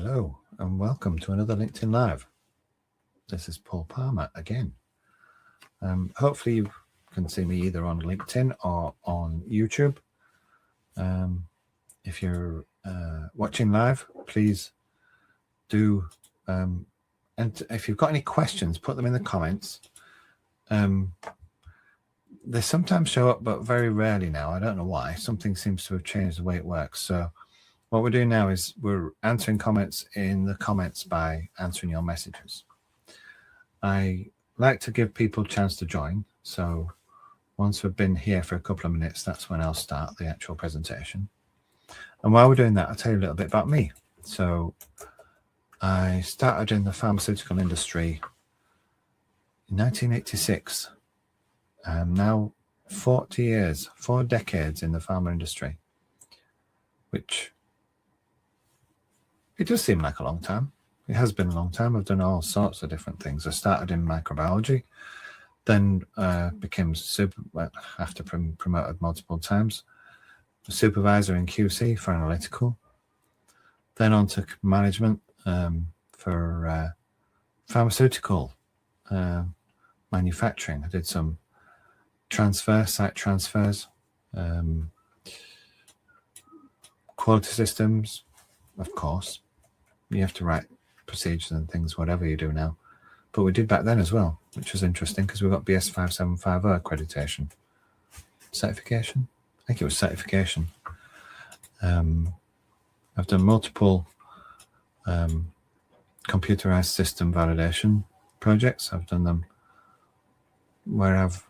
Hello and welcome to another LinkedIn Live. This is Paul Palmer again. Hopefully you can see me either on LinkedIn or on YouTube. If you're watching live, please do, and if you've got any questions, put them in the comments. They sometimes show up, but very rarely now. I don't know why. Something seems to have changed the way it works. So what we're doing now is we're answering comments in the comments by answering your messages. I like to give people a chance to join. So once we've been here for a couple of minutes, that's when I'll start the actual presentation. And while we're doing that, I'll tell you a little bit about me. So I started in the pharmaceutical industry in 1986. I'm now 40 years, 4 decades in the pharma industry, which it does seem like a long time. It has been a long time. I've done all sorts of different things. I started in microbiology, then became after promoted multiple times, a supervisor in QC for analytical, then on to management for pharmaceutical manufacturing. I did some site transfers, quality systems, of course. You have to write procedures and things, whatever you do now. But we did back then as well, which was interesting because we got BS 5750 accreditation. Certification? I think it was certification. I've done multiple computerized system validation projects. I've done them where I've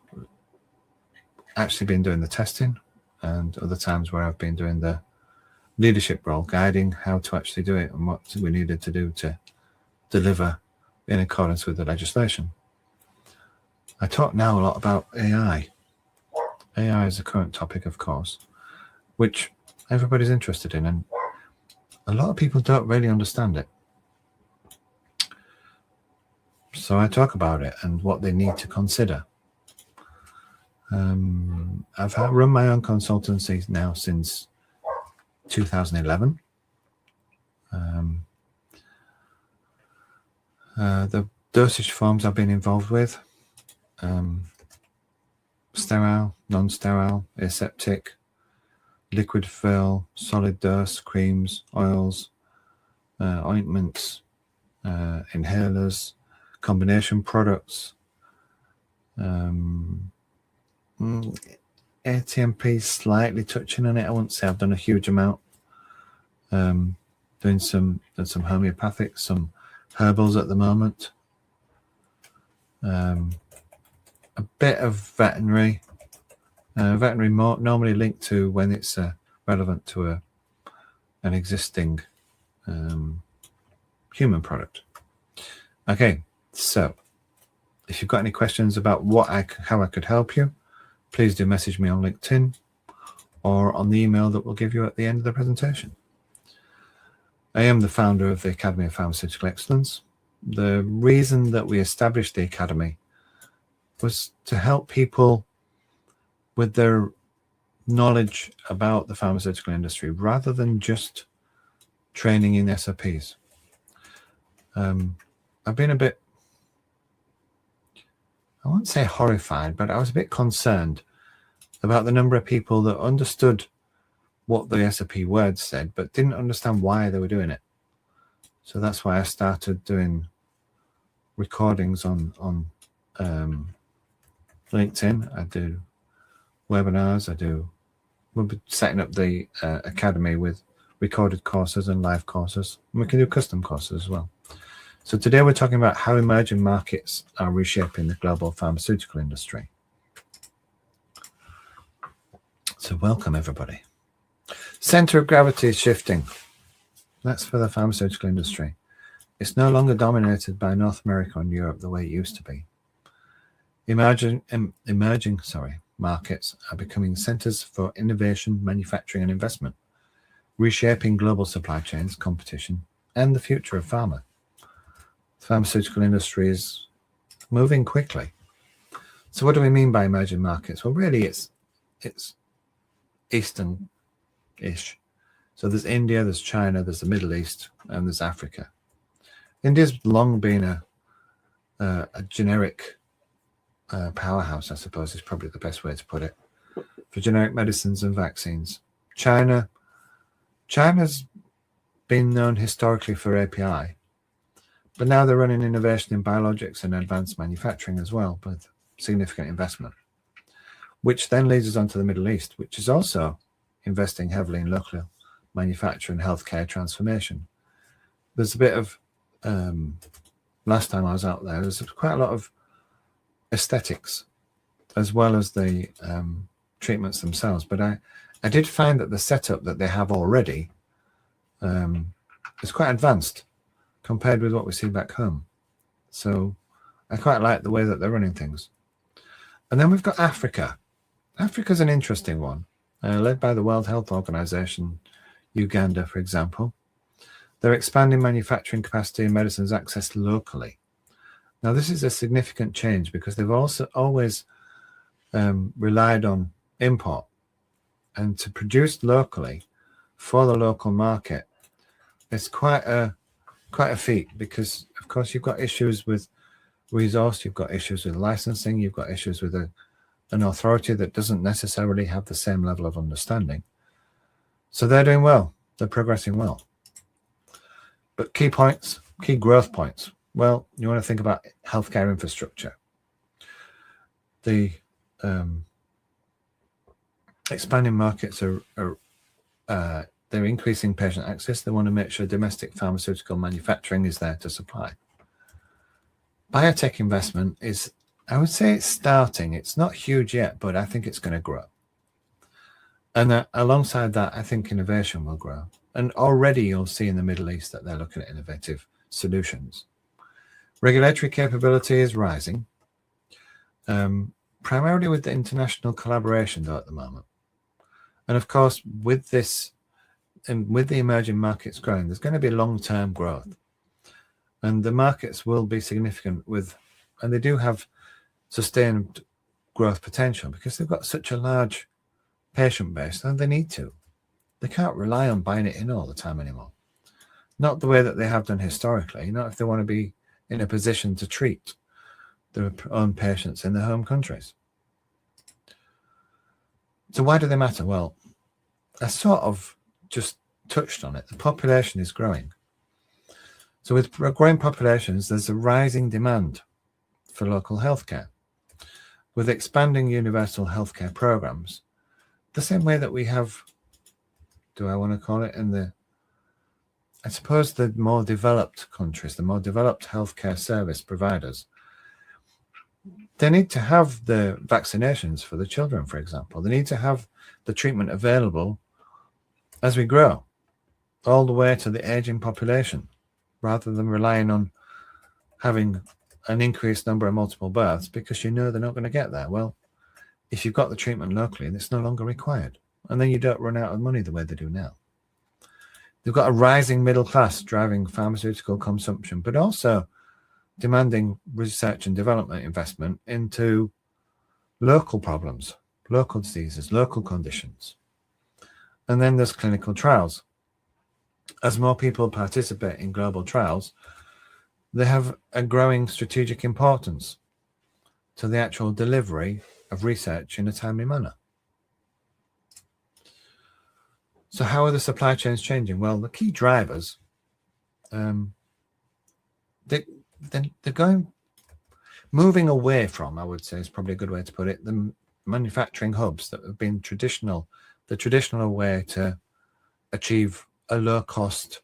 actually been doing the testing, and other times where I've been doing the leadership role, guiding how to actually do it and what we needed to do to deliver in accordance with the legislation. I talk now a lot about AI. AI is a current topic, of course, which everybody's interested in, and a lot of people don't really understand it. So I talk about it and what they need to consider. I've run my own consultancy now since 2011. The dosage forms I've been involved with, sterile, non-sterile, aseptic, liquid fill, solid dose, creams, oils, ointments, inhalers, combination products, ATMP, slightly touching on it. I wouldn't say I've done a huge amount. Doing some homeopathic, some herbals at the moment. A bit of veterinary. Veterinary more normally linked to when it's relevant to an existing human product. Okay, so if you've got any questions about how I could help you, please do message me on LinkedIn or on the email that we'll give you at the end of the presentation. I am the founder of the Academy of Pharmaceutical Excellence. The reason that we established the Academy was to help people with their knowledge about the pharmaceutical industry rather than just training in SOPs. I've been a bit, I won't say horrified, but I was a bit concerned about the number of people that understood what the SOP words said, but didn't understand why they were doing it. So that's why I started doing recordings on LinkedIn. I do webinars. We'll be setting up the academy with recorded courses and live courses. And we can do custom courses as well. So today we're talking about how emerging markets are reshaping the global pharmaceutical industry. So welcome, everybody. Center of gravity is shifting. That's for the pharmaceutical industry. It's no longer dominated by North America and Europe the way it used to be. Emerging markets are becoming centers for innovation, manufacturing, and investment, reshaping global supply chains, competition, and the future of pharma. The pharmaceutical industry is moving quickly. So what do we mean by emerging markets? Well, really, it's Eastern-ish. So there's India, there's China, there's the Middle East, and there's Africa. India's long been a generic powerhouse, I suppose, is probably the best way to put it, for generic medicines and vaccines. China's been known historically for API, but now they're running innovation in biologics and advanced manufacturing as well, with significant investment, which then leads us on to the Middle East, which is also investing heavily in local manufacture and healthcare transformation. There's a bit of, last time I was out there's quite a lot of aesthetics as well as the treatments themselves. But I did find that the setup that they have already is quite advanced compared with what we see back home. So I quite like the way that they're running things. And then we've got Africa. Africa's an interesting one, led by the World Health Organization, Uganda, for example. They're expanding manufacturing capacity and medicines accessed locally. Now, this is a significant change because they've also always relied on import, and to produce locally for the local market, it's quite a feat because, of course, you've got issues with resource, you've got issues with licensing, you've got issues with an authority that doesn't necessarily have the same level of understanding. So they're doing well, they're progressing well. But key points, key growth points. Well, you want to think about healthcare infrastructure. The expanding markets they're increasing patient access. They want to make sure domestic pharmaceutical manufacturing is there to supply. Biotech investment is, I would say it's starting. It's not huge yet, but I think it's going to grow. And alongside that, I think innovation will grow. And already you'll see in the Middle East that they're looking at innovative solutions. Regulatory capability is rising, primarily with the international collaboration though at the moment. And of course, with this, and with the emerging markets growing, there's going to be long-term growth. And the markets will be significant and they do have sustained growth potential because they've got such a large patient base and they need to. They can't rely on buying it in all the time anymore. Not the way that they have done historically, not if they want to be in a position to treat their own patients in their home countries. So why do they matter? Well, I sort of just touched on it. The population is growing. So with growing populations, there's a rising demand for local healthcare. With expanding universal healthcare programs, the same way that we have, do I want to call it, I suppose the more developed countries, the more developed healthcare service providers, they need to have the vaccinations for the children, for example. They need to have the treatment available as we grow, all the way to the aging population, rather than relying on having an increased number of multiple births because you know they're not going to get there. Well, if you've got the treatment locally, it's no longer required. And then you don't run out of money the way they do now. They've got a rising middle class driving pharmaceutical consumption, but also demanding research and development investment into local problems, local diseases, local conditions. And then there's clinical trials. As more people participate in global trials, they have a growing strategic importance to the actual delivery of research in a timely manner. So how are the supply chains changing? Well, the key drivers, they're moving away from, I would say is probably a good way to put it, the manufacturing hubs that have been the traditional way to achieve a low cost,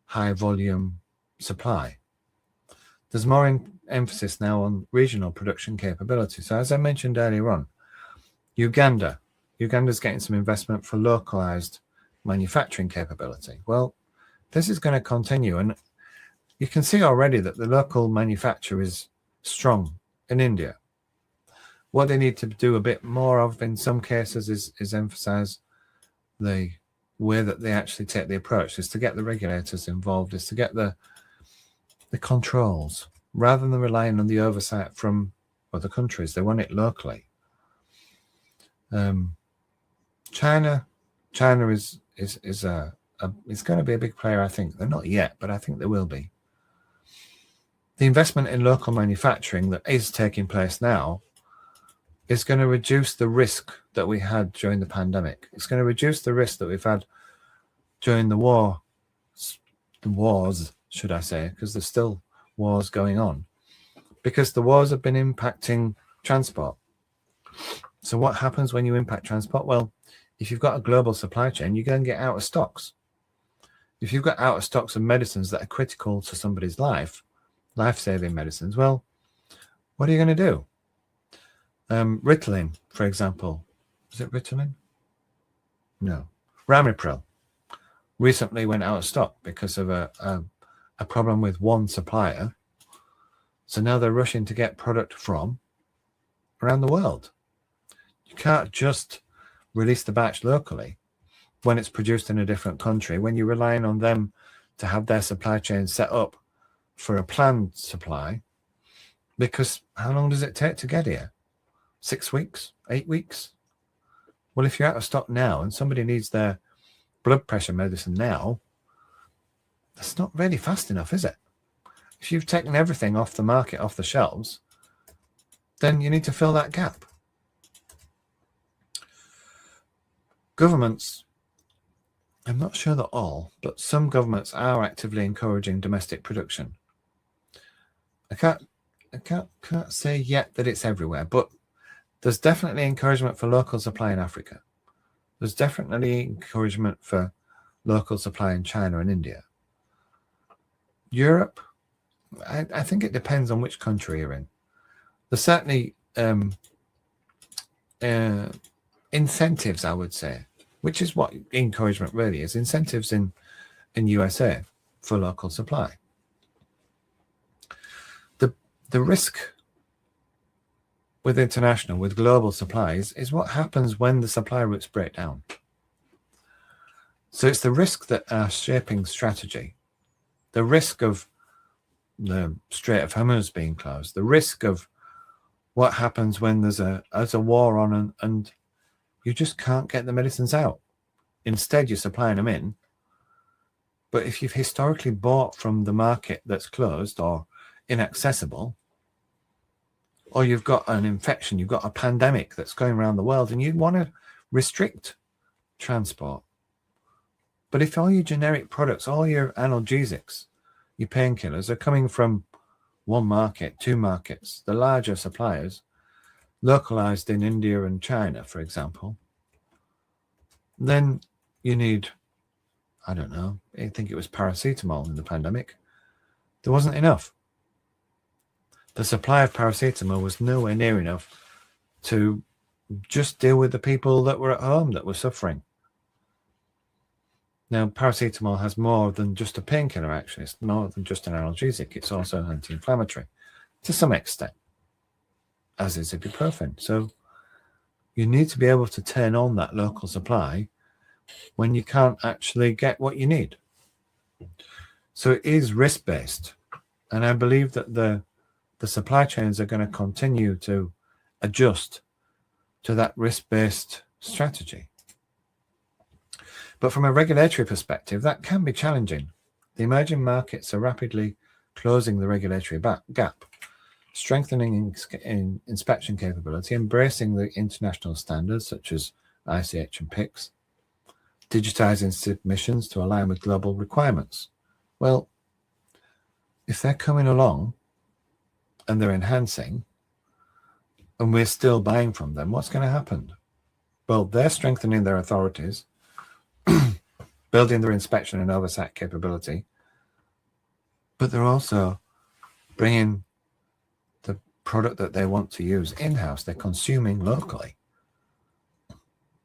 high volume supply. There's more emphasis now on regional production capability. So as I mentioned earlier on, Uganda's getting some investment for localized manufacturing capability. Well, this is going to continue, and you can see already that the local manufacture is strong in India. What they need to do a bit more of in some cases is emphasize the way that they actually take the approach, is to get the regulators involved, is to get the controls, rather than relying on the oversight from other countries. They want it locally. China is it's going to be a big player, I think. They're not yet, but I think they will be. The investment in local manufacturing that is taking place now is going to reduce the risk that we had during the pandemic. It's going to reduce the risk that we've had during the wars, should I say, because there's still wars going on, because the wars have been impacting transport. So what happens when you impact transport? Well, if you've got a global supply chain, you're going to get out of stocks. If you've got out of stocks of medicines that are critical to somebody's life-saving medicines, well, what are you going to do? Ritalin, for example. Is it Ritalin? No. Ramipril recently went out of stock because of a problem with one supplier. So now they're rushing to get product from around the world. You can't just release the batch locally when it's produced in a different country, when you're relying on them to have their supply chain set up for a planned supply, because how long does it take to get here? 6 weeks? 8 weeks? Well, if you're out of stock now and somebody needs their blood pressure medicine now, that's not really fast enough, is it? If you've taken everything off the market, off the shelves, then you need to fill that gap. Governments, I'm not sure that all, but some governments are actively encouraging domestic production. I can't say yet that it's everywhere, but there's definitely encouragement for local supply in Africa. There's definitely encouragement for local supply in China and India. Europe, I think it depends on which country you're in. There's certainly incentives, I would say, which is what encouragement really is. Incentives in USA for local supply. The risk with international, with global supplies, is what happens when the supply routes break down. So it's the risk that our shaping strategy, the risk of the Strait of Hormuz being closed, the risk of what happens when there's a war on and you just can't get the medicines out. Instead, you're supplying them in. But if you've historically bought from the market that's closed or inaccessible, or you've got an infection, you've got a pandemic that's going around the world, and you want to restrict transport. But if all your generic products, all your analgesics, your painkillers are coming from one market, two markets, the larger suppliers, localized in India and China, for example, then you need, I don't know, I think it was paracetamol in the pandemic. There wasn't enough. The supply of paracetamol was nowhere near enough to just deal with the people that were at home that were suffering. Now, paracetamol has more than just a painkiller action. It's more than just an analgesic. It's also an anti-inflammatory to some extent, as is ibuprofen. So you need to be able to turn on that local supply when you can't actually get what you need. So it is risk-based. And I believe that the supply chains are going to continue to adjust to that risk-based strategy. But from a regulatory perspective, that can be challenging. The emerging markets are rapidly closing the regulatory gap, strengthening inspection capability, embracing the international standards such as ICH and PICS, digitizing submissions to align with global requirements. Well, if they're coming along and they're enhancing, and we're still buying from them, what's going to happen? Well, they're strengthening their authorities, building their inspection and oversight capability, but they're also bringing the product that they want to use in-house. They're consuming locally.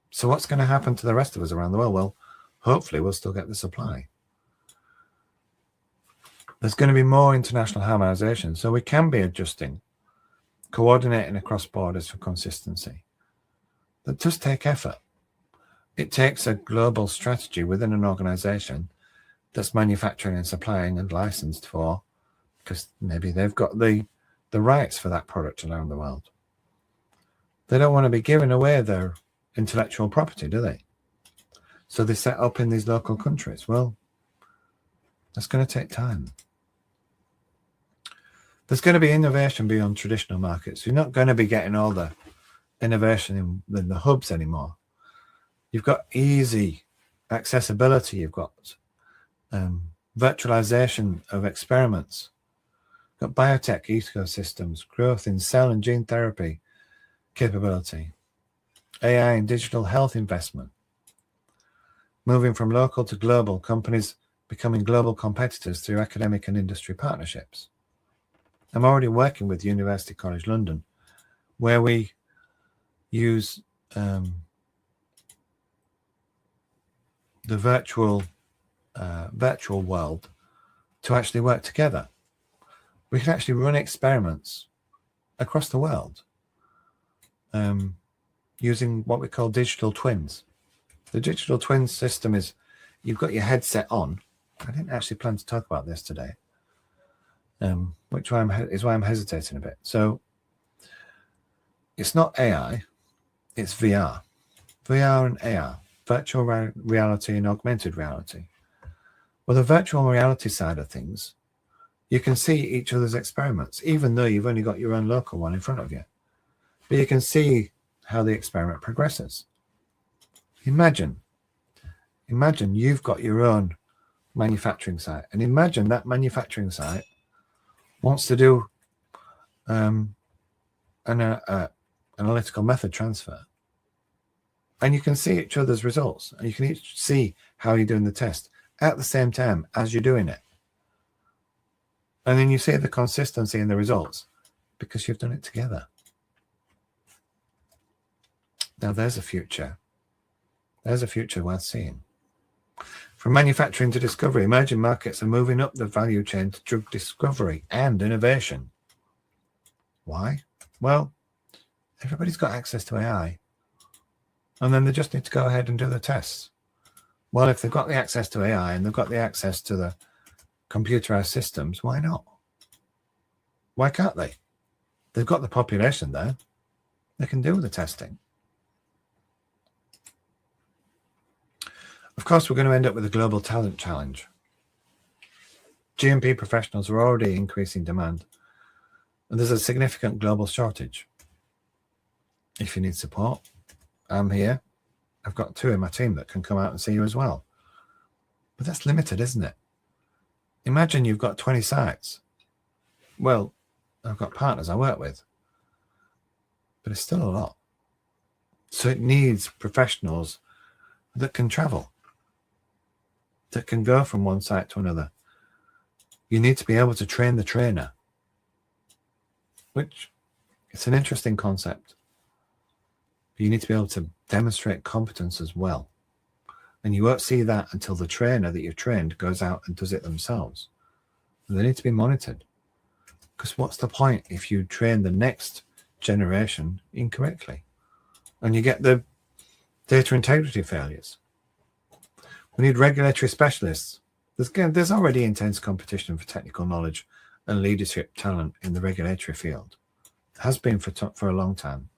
So what's going to happen to the rest of us around the world? Well, hopefully we'll still get the supply. There's going to be more international harmonization, so we can be adjusting, coordinating across borders for consistency. That does take effort. It takes a global strategy within an organization that's manufacturing and supplying and licensed for, because maybe they've got the rights for that product around the world. They don't want to be giving away their intellectual property, do they? So they set up in these local countries. Well, that's going to take time. There's going to be innovation beyond traditional markets. You're not going to be getting all the innovation in the hubs anymore. You've got easy accessibility. You've got virtualization of experiments. You've got biotech ecosystems, growth in cell and gene therapy capability, AI and digital health investment, moving from local to global, companies becoming global competitors through academic and industry partnerships. I'm already working with University College London, where we use the virtual world to actually work together. We can actually run experiments across the world using what we call digital twins. The digital twin system is, you've got your headset on. I didn't actually plan to talk about this today, which is why I'm hesitating a bit. So it's not AI, it's VR. VR and AR, virtual reality and augmented reality. Well, the virtual reality side of things, you can see each other's experiments, even though you've only got your own local one in front of you. But you can see how the experiment progresses. Imagine you've got your own manufacturing site, and imagine that manufacturing site wants to do an analytical method transfer. And you can see each other's results, and you can each see how you're doing the test at the same time as you're doing it. And then you see the consistency in the results because you've done it together. Now there's a future. There's a future worth seeing. From manufacturing to discovery, emerging markets are moving up the value chain to drug discovery and innovation. Why? Well, everybody's got access to AI. And then they just need to go ahead and do the tests. Well, if they've got the access to AI and they've got the access to the computerized systems, why not? Why can't they? They've got the population there. They can do the testing. Of course, we're going to end up with a global talent challenge. GMP professionals are already increasing demand, and there's a significant global shortage. If you need support, I'm here. I've got 2 in my team that can come out and see you as well. But that's limited, isn't it? Imagine you've got 20 sites. Well, I've got partners I work with, but it's still a lot. So it needs professionals that can travel, that can go from one site to another. You need to be able to train the trainer, which it's an interesting concept. But you need to be able to demonstrate competence as well. And you won't see that until the trainer that you've trained goes out and does it themselves. And they need to be monitored. Because what's the point if you train the next generation incorrectly and you get the data integrity failures? We need regulatory specialists. There's already intense competition for technical knowledge and leadership talent in the regulatory field. It has been for a long time,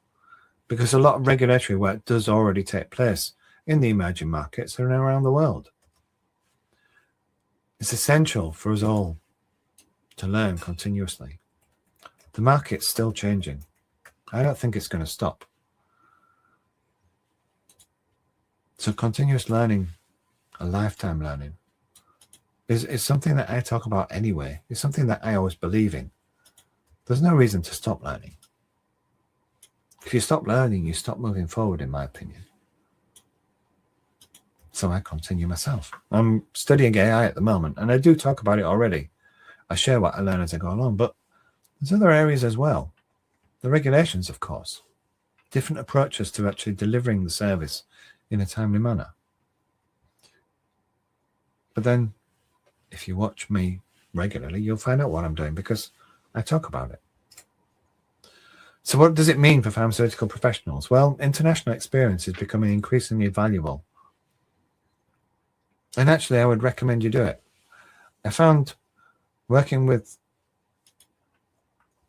because a lot of regulatory work does already take place in the emerging markets and around the world. It's essential for us all to learn continuously. The market's still changing. I don't think it's going to stop. So continuous learning, a lifetime learning, is something that I talk about anyway. It's something that I always believe in. There's no reason to stop learning. If you stop learning, you stop moving forward, in my opinion. So I continue myself. I'm studying AI at the moment, and I do talk about it already. I share what I learn as I go along, but there's other areas as well. The regulations, of course. Different approaches to actually delivering the service in a timely manner. But then, if you watch me regularly, you'll find out what I'm doing because I talk about it. So what does it mean for pharmaceutical professionals? Well, international experience is becoming increasingly valuable. And actually, I would recommend you do it. I found working with,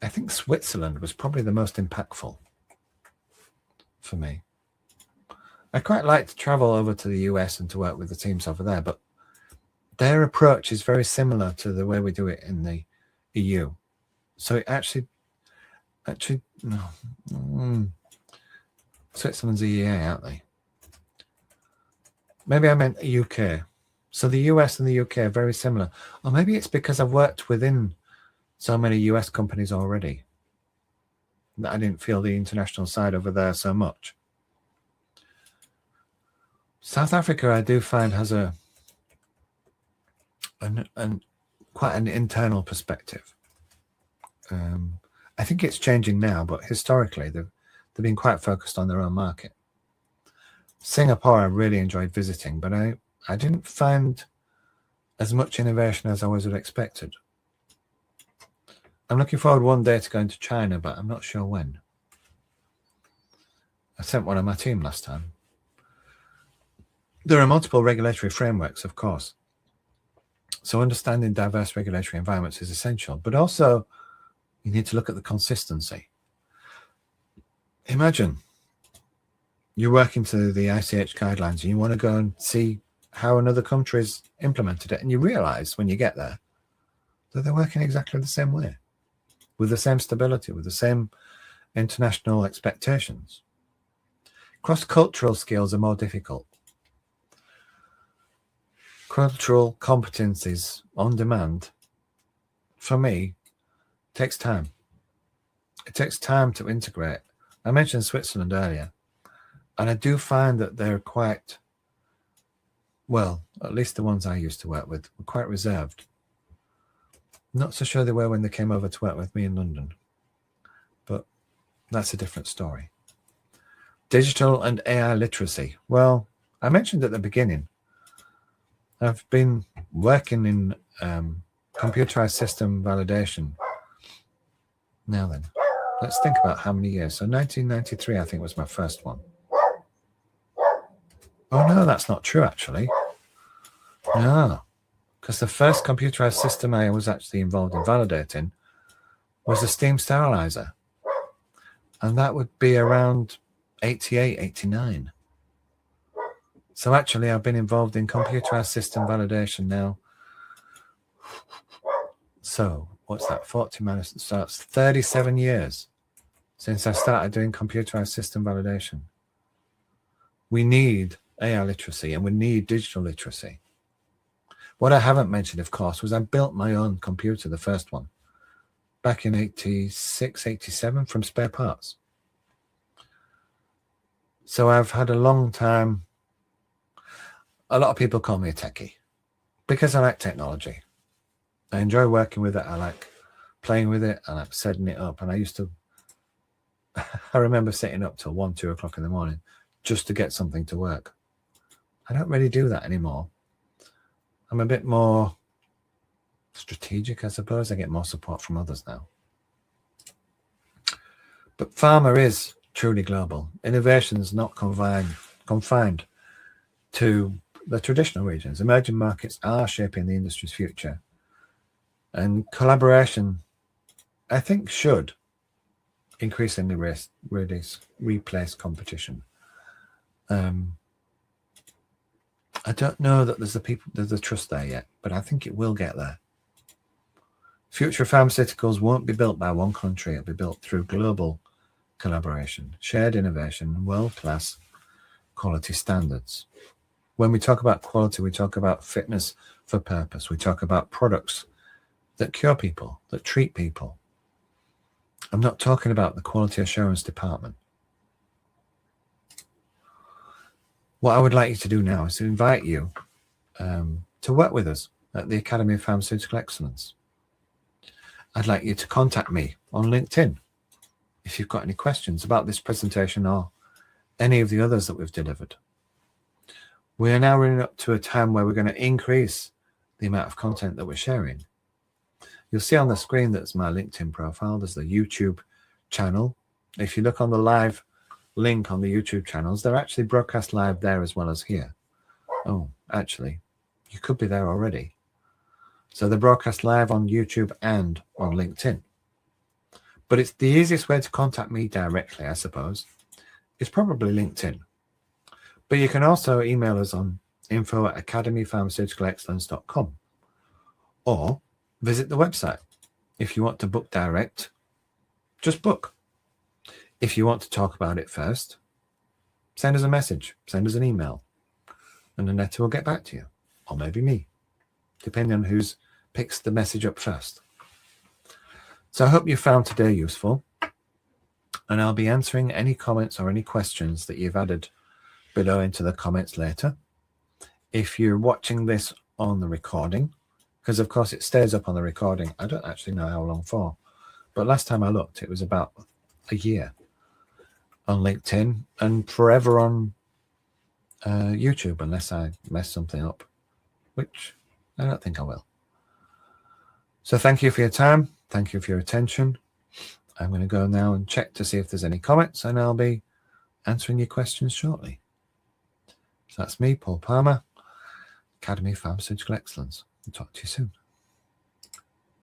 I think Switzerland was probably the most impactful for me. I quite like to travel over to the US and to work with the teams over there, but their approach is very similar to the way we do it in the EU. So it actually, no. Switzerland's EEA, aren't they? Maybe I meant UK. So the US and the UK are very similar. Or maybe it's because I've worked within so many US companies already that I didn't feel the international side over there so much. South Africa, I do find, has quite an internal perspective. I think it's changing now, but historically they've been quite focused on their own market. Singapore, I really enjoyed visiting, but I didn't find as much innovation as I was expected. I'm looking forward one day to going to China, but I'm not sure when. I sent one of my team last time. There are multiple regulatory frameworks, of course. So understanding diverse regulatory environments is essential, but also you need to look at the consistency. Imagine you're working to the ICH guidelines and you want to go and see how another country's implemented it, and you realize when you get there that they're working exactly the same way, with the same stability, with the same international expectations. Cross-cultural skills are more difficult. Cultural competencies on demand, for me, takes time. It takes time to integrate. I mentioned Switzerland earlier, and I do find that they're quite, well, at least the ones I used to work with, were quite reserved. Not so sure they were when they came over to work with me in London, but that's a different story. Digital and AI literacy. Well, I mentioned at the beginning, I've been working in computerized system validation. Now then, let's think about how many years. So 1993, I think, was my first one. Oh, no, that's not true, actually. No, because the first computerized system I was actually involved in validating was a steam sterilizer. And that would be around 88, 89. So actually, I've been involved in computerized system validation now. So what's that? 40 minus, so it's 37 years since I started doing computerized system validation. We need AI literacy and we need digital literacy. What I haven't mentioned, of course, was I built my own computer, the first one, back in 86, 87 from spare parts. So I've had a long time. A lot of people call me a techie because I like technology. I enjoy working with it. I like playing with it. I like setting it up. And I remember sitting up till 1, 2 o'clock in the morning just to get something to work. I don't really do that anymore. I'm a bit more strategic, I suppose. I get more support from others now. But pharma is truly global. Innovation is not confined to the traditional regions. Emerging markets are shaping the industry's future. And collaboration, I think, should increasingly replace competition. I don't know that there's the trust there yet, but I think it will get there. Future pharmaceuticals won't be built by one country. It'll be built through global collaboration, shared innovation, and world-class quality standards. When we talk about quality, we talk about fitness for purpose. We talk about products that cure people, that treat people. I'm not talking about the quality assurance department. What I would like you to do now is to invite you to work with us at the Academy of Pharmaceutical Excellence. I'd like you to contact me on LinkedIn if you've got any questions about this presentation or any of the others that we've delivered. We are now running up to a time where we're going to increase the amount of content that we're sharing. You'll see on the screen that's my LinkedIn profile. There's the YouTube channel. If you look on the live link on the YouTube channels, they're actually broadcast live there as well as here. Oh, actually, you could be there already. So they're broadcast live on YouTube and on LinkedIn. But it's the easiest way to contact me directly, I suppose, is probably LinkedIn. But you can also email us on info@academypharmaceuticalexcellence.com or visit the website. If you want to book direct, just book. If you want to talk about it first, send us a message, send us an email, and Annette will get back to you, or maybe me, depending on who picks the message up first. So I hope you found today useful, and I'll be answering any comments or any questions that you've added below into the comments later. If you're watching this on the recording, because of course it stays up on the recording, I don't actually know how long for, but last time I looked, it was about a year on LinkedIn and forever on YouTube, unless I mess something up, which I don't think I will. So thank you for your time. Thank you for your attention. I'm going to go now and check to see if there's any comments, and I'll be answering your questions shortly. So that's me, Paul Palmer, Academy of Pharmaceutical Excellence. I'll talk to you soon.